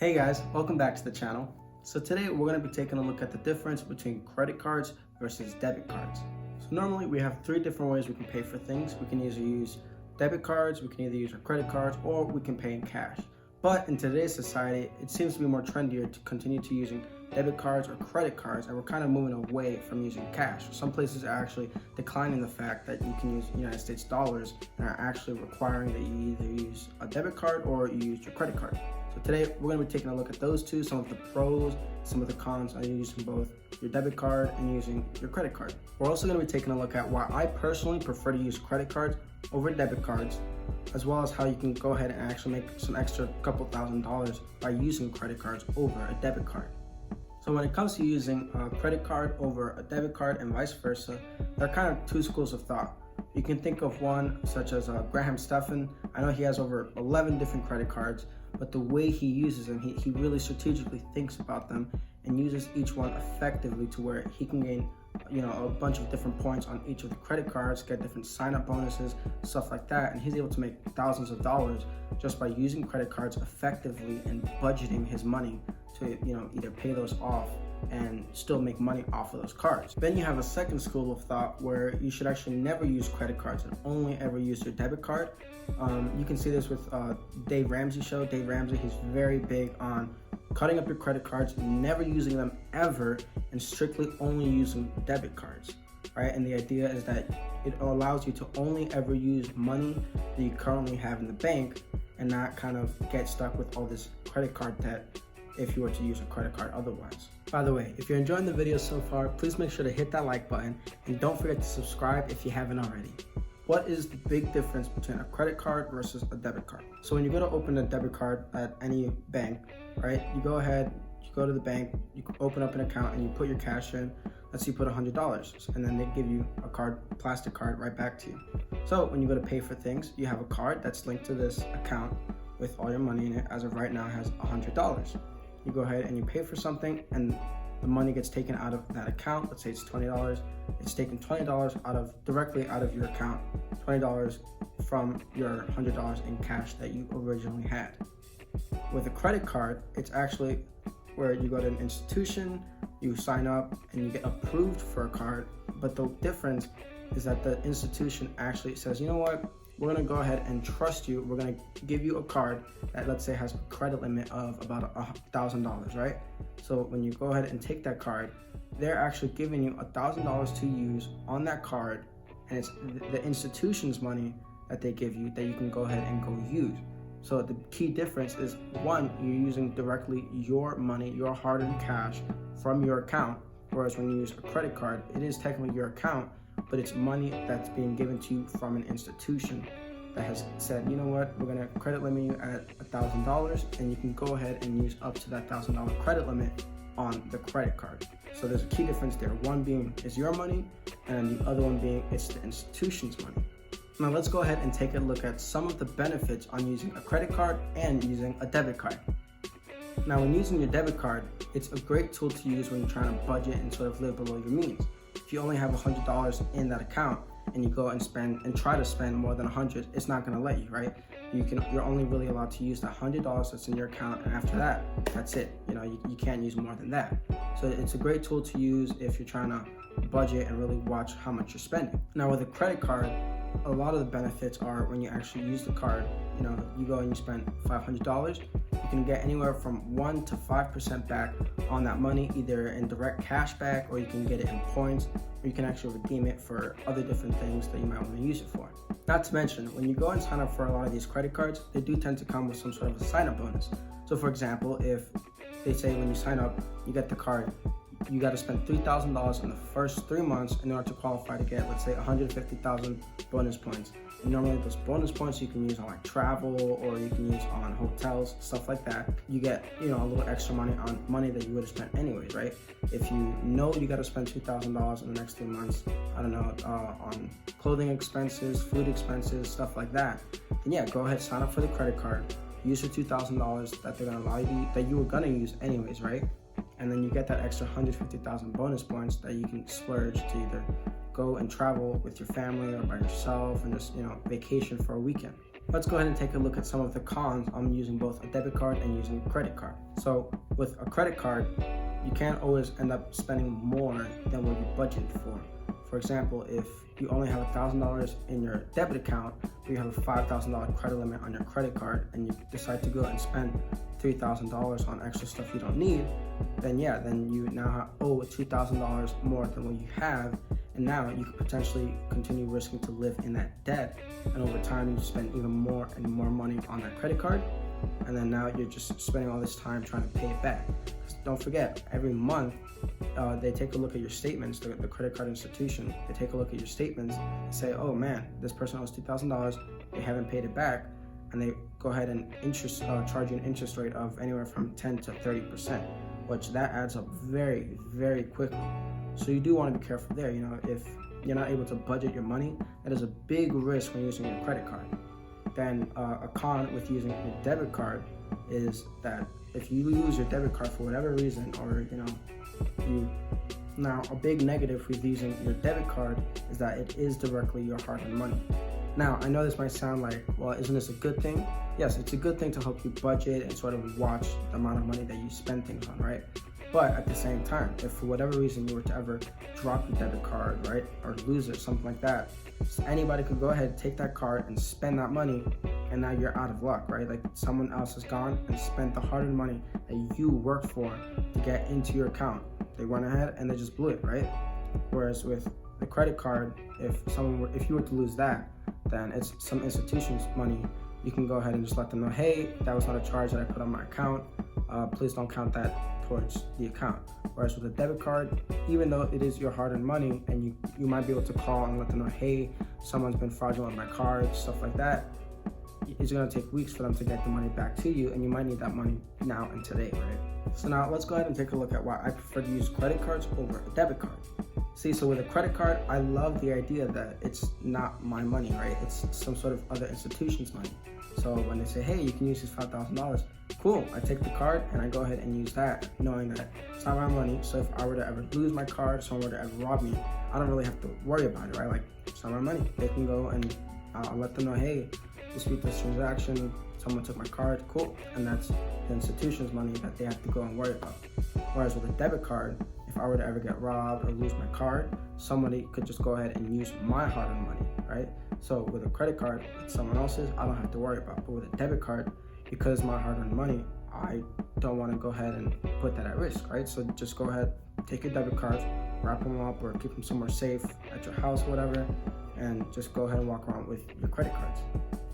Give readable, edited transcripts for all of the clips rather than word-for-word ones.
Hey guys, welcome back to the channel. So today we're going to be taking a look at the difference between credit cards versus debit cards. So normally we have three different ways we can pay for things. We can either use debit cards, we can either use our credit cards, or we can pay in cash. But in today's society, it seems to be more trendier to continue to using debit cards or credit cards, and we're kind of moving away from using cash. Some places are actually declining the fact that you can use United States dollars and are actually requiring that you either use a debit card or you use your credit card. So today we're going to be taking a look at those two, some of the pros, some of the cons on using both your debit card and using your credit card. We're also going to be taking a look at why I personally prefer to use credit cards over debit cards, as well as how you can go ahead and actually make some extra couple $1,000s by using credit cards over a debit card. So when it comes to using a credit card over a debit card and vice versa, there are kind of two schools of thought. You can think of one such as Graham Stephan. I know he has over 11 different credit cards, but the way he uses them, he really strategically thinks about them and uses each one effectively to where he can gain a bunch of different points on each of the credit cards, get different sign-up bonuses, stuff like that, and he's able to make thousands of dollars just by using credit cards effectively and budgeting his money to either pay those off and still make money off of those cards. Then you have a second school of thought where you should actually never use credit cards and only ever use your debit card. You can see this with Dave Ramsey show. Dave Ramsey, he's very big on cutting up your credit cards, never using them ever, and strictly only using debit cards, right? And the idea is that it allows you to only ever use money that you currently have in the bank and not kind of get stuck with all this credit card debt if you were to use a credit card otherwise. By the way, if you're enjoying the video so far, please make sure to hit that like button and don't forget to subscribe if you haven't already. What is the big difference between a credit card versus a debit card? So when you go to open a debit card at any bank, right, you go ahead, you go to the bank, you open up an account and you put your cash in. Let's say you put $100 and then they give you a card, plastic card right back to you. So when you go to pay for things, you have a card that's linked to this account with all your money in it. As of right now, it has $100. You go ahead and you pay for something and the money gets taken out of that account. Let's say it's $20. It's taken $20 directly out of your account, $20 from your $100 in cash that you originally had. With a credit card, it's actually where you go to an institution, you sign up and you get approved for a card. But the difference is that the institution actually says, you know what? We're going to go ahead and trust you. We're going to give you a card that, let's say, has a credit limit of about $1,000, right? So when you go ahead and take that card, they're actually giving you $1,000 to use on that card, and it's the institution's money that they give you that you can go ahead and go use. So the key difference is, one, you're using directly your money, your hard-earned cash from your account, whereas when you use a credit card, it is technically your account, but it's money that's being given to you from an institution that has said, you know what, we're gonna credit limit you at $1,000 and you can go ahead and use up to that $1,000 credit limit on the credit card. So there's a key difference there. One being is your money and the other one being it's the institution's money. Now let's go ahead and take a look at some of the benefits on using a credit card and using a debit card. Now when using your debit card, it's a great tool to use when you're trying to budget and sort of live below your means. If you only have $100 in that account and you go and try to spend more than $100, it's not going to let you, right? You're only really allowed to use that $100 that's in your account, and after that, that's it. You can't use more than that. So it's a great tool to use if you're trying to budget and really watch how much you're spending. Now with a credit card, a lot of the benefits are when you actually use the card, you go and you spend $500, you can get anywhere from 1 to 5% back on that money, either in direct cash back, or you can get it in points, or you can actually redeem it for other different things that you might want to use it for. Not to mention, when you go and sign up for a lot of these credit cards, they do tend to come with some sort of a sign-up bonus. So for example, if they say when you sign up, you get the card, you got to spend $3,000 in the first 3 months in order to qualify to get, let's say, 150,000 bonus points. And normally those bonus points you can use on like travel, or you can use on hotels, stuff like that. You get, a little extra money on money that you would have spent anyways, right? If you know you got to spend $2,000 in the next 3 months, I don't know, on clothing expenses, food expenses, stuff like that, then yeah, go ahead, sign up for the credit card, use your $2,000 that they're going to allow you, that you were going to use anyways, right? And then you get that extra 150,000 bonus points that you can splurge to either go and travel with your family or by yourself and just, vacation for a weekend. Let's go ahead and take a look at some of the cons on using both a debit card and using a credit card. So with a credit card, you can't always end up spending more than what you budgeted for. For example, if you only have $1,000 in your debit account, but you have a $5,000 credit limit on your credit card, and you decide to go and spend $3,000 on extra stuff you don't need, then you now owe $2,000 more than what you have, and now you could potentially continue risking to live in that debt, and over time you spend even more and more money on that credit card, and then now you're just spending all this time trying to pay it back. Don't forget, every month they take a look at your statements, the credit card institution, they take a look at your statements and say, oh man, this person owes $2,000, they haven't paid it back, and they go ahead and charge you an interest rate of anywhere from 10 to 30%, which that adds up very, very quickly. So you do want to be careful there. If you're not able to budget your money, that is a big risk when using your credit card. Then a con with using your debit card is that if you lose your debit card for whatever reason, or now a big negative with using your debit card is that it is directly your hard-earned money. Now, I know this might sound like, well, isn't this a good thing? Yes, it's a good thing to help you budget and sort of watch the amount of money that you spend things on, right? But at the same time, if for whatever reason you were to ever drop your debit card, right, or lose it, something like that, anybody could go ahead, take that card and spend that money, and now you're out of luck, right? Like someone else has gone and spent the hard-earned money that you worked for to get into your account. They went ahead and they just blew it, right? Whereas with the credit card, if you were to lose that, then it's some institution's money. You can go ahead and just let them know, hey, that was not a charge that I put on my account. Please don't count that towards the account. Whereas with a debit card, even though it is your hard-earned money, and you might be able to call and let them know, hey, someone's been fraudulent with my card, stuff like that, it's going to take weeks for them to get the money back to you, and you might need that money now and today, right? So now let's go ahead and take a look at why I prefer to use credit cards over a debit card. See, so with a credit card, I love the idea that it's not my money, right? It's some sort of other institution's money. So when they say, hey, you can use this $5,000, cool, I take the card and I go ahead and use that, knowing that it's not my money. So if I were to ever lose my card, someone were to ever rob me, I don't really have to worry about it, right? Like, it's not my money. They can go and I'll let them know, hey, dispute this transaction, someone took my card, cool. And that's the institution's money that they have to go and worry about. Whereas with a debit card, if I were to ever get robbed or lose my card, somebody could just go ahead and use my hard-earned money, right? So with a credit card, it's someone else's, I don't have to worry about. But with a debit card, because it's my hard-earned money, I don't want to go ahead and put that at risk, right? So just go ahead, take your debit cards, wrap them up or keep them somewhere safe at your house, whatever, and just go ahead and walk around with your credit cards.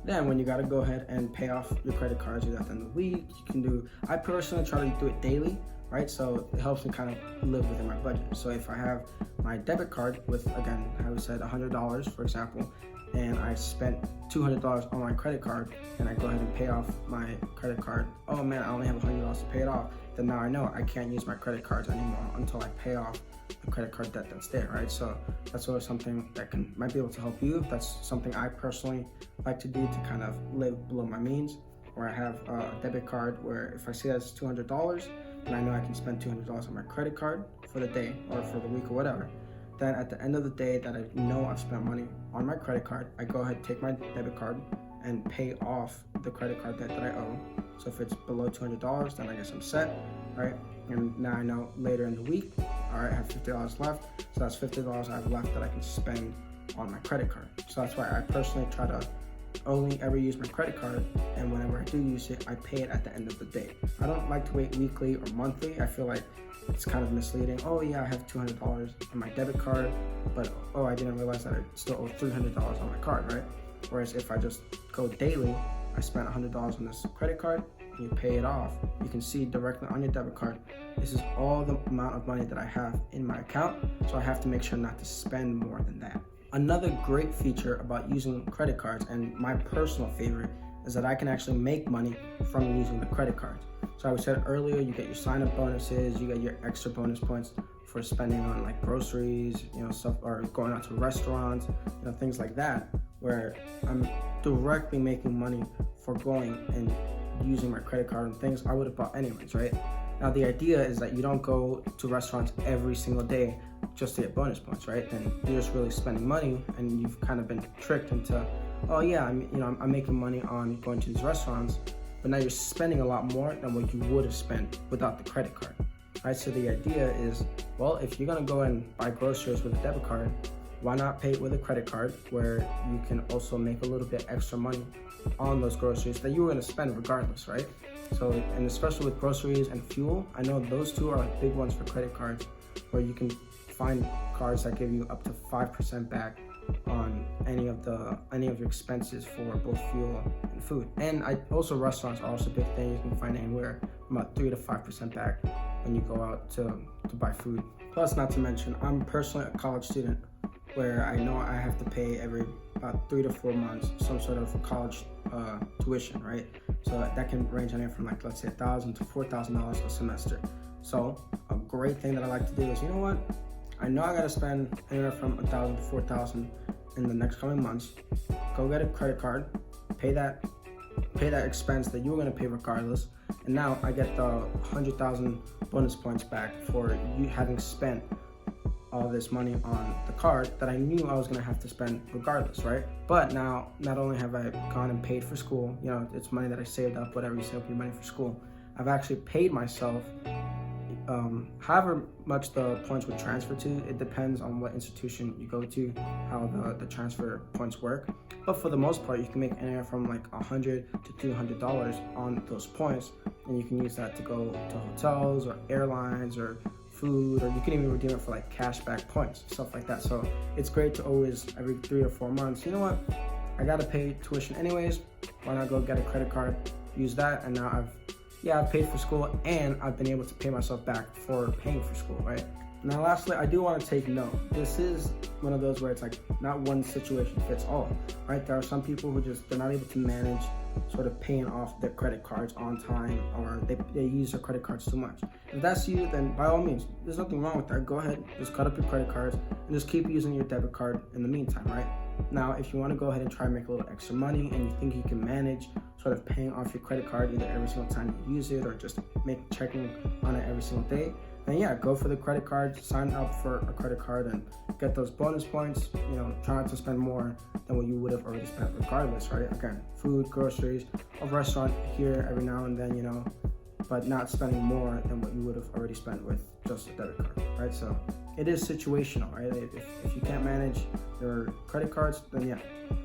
Then when you got to go ahead and pay off your credit cards, either at the end of the week, you can do, I personally try to do it daily, right? So it helps me kind of live within my budget. So if I have my debit card with, again, how we said, $100, for example, and I spent $200 on my credit card, and I go ahead and pay off my credit card, oh man, I only have $100 to pay it off, then now I know I can't use my credit cards anymore until I pay off the credit card debt that's there, right? So that's sort of something that might be able to help you. That's something I personally like to do to kind of live below my means, where I have a debit card where if I see that's $200, and I know I can spend $200 on my credit card for the day or for the week or whatever. Then at the end of the day that I know I've spent money on my credit card, I go ahead, take my debit card and pay off the credit card debt that I owe. So if it's below $200, then I guess I'm set, right? And now I know later in the week, all right, I have $50 left. So that's $50 I have left that I can spend on my credit card. So that's why I personally try to only ever use my credit card, and whenever I do use it, I pay it at the end of the day. I don't like to wait weekly or monthly. I feel like it's kind of misleading. Oh yeah, I have $200 on my debit card, but oh, I didn't realize that I still owe $300 on my card, right? Whereas if I just go daily, I spent $100 on this credit card, and you pay it off, you can see directly on your debit card, this is all the amount of money that I have in my account, so I have to make sure not to spend more than that. Another great feature about using credit cards, and my personal favorite, is that I can actually make money from using the credit cards. So I said earlier, you get your sign-up bonuses, you get your extra bonus points for spending on like groceries, stuff, or going out to restaurants, things like that, where I'm directly making money for going and using my credit card on things I would have bought anyways, right? Now the idea is that you don't go to restaurants every single day just to get bonus points, right? Then you're just really spending money, and you've kind of been tricked into oh yeah, I'm making money on going to these restaurants, but now you're spending a lot more than what you would have spent without the credit card. Right, so the idea is, well, if you're gonna go and buy groceries with a debit card, why not pay it with a credit card where you can also make a little bit extra money on those groceries that you were gonna spend regardless, right? So, and especially with groceries and fuel, I know those two are like big ones for credit cards, where you can find cards that give you up to 5% back on any of your expenses for both fuel and food. And also restaurants are also a big thing. You can find anywhere from about 3 to 5% back when you go out to buy food. Plus, not to mention, I'm personally a college student where I know I have to pay every about 3 to 4 months some sort of college tuition, right? So that can range anywhere from, like, let's say $1,000 to $4,000 a semester. So a great thing that I like to do is, you know what? I know I gotta spend anywhere from $1,000 to $4,000 in the next coming months. Go get a credit card, pay that expense that you were gonna pay regardless, and now I get the 100,000 bonus points back for you having spent all this money on the card that I knew I was gonna have to spend regardless, right? But now, not only have I gone and paid for school, it's money that I saved up, whatever you save up your money for school, I've actually paid myself. However much the points would transfer to, it depends on what institution you go to, how the transfer points work. But for the most part, you can make anywhere from like $100 to $200 on those points, and you can use that to go to hotels or airlines or food, or you can even redeem it for like cashback points, stuff like that. So it's great to always, every 3 or 4 months, you know what, I gotta pay tuition anyways, why not go get a credit card, use that, and now I've paid for school and I've been able to pay myself back for paying for school, right? Now lastly, I do want to take note, this is one of those where it's like not one situation fits all, right? There are some people who they're not able to manage sort of paying off their credit cards on time, or they use their credit cards too much. If that's you, then by all means, there's nothing wrong with that. Go ahead, just cut up your credit cards and just keep using your debit card in the meantime, right? Now, if you want to go ahead and try and make a little extra money and you think you can manage sort of paying off your credit card either every single time you use it or just checking on it every single day, then yeah, go for the credit card, sign up for a credit card and get those bonus points. Try not to spend more than what you would have already spent regardless, right? Again, food, groceries, a restaurant here every now and then, but not spending more than what you would have already spent with just a debit card, right? So it is situational, right? If you can't manage your credit cards, then yeah,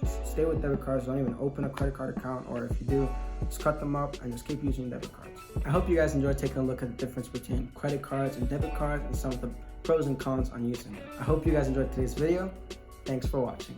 just stay with debit cards. Don't even open a credit card account, or if you do, just cut them up and just keep using debit cards. I hope you guys enjoyed taking a look at the difference between credit cards and debit cards and some of the pros and cons on using them. I hope you guys enjoyed today's video. Thanks for watching.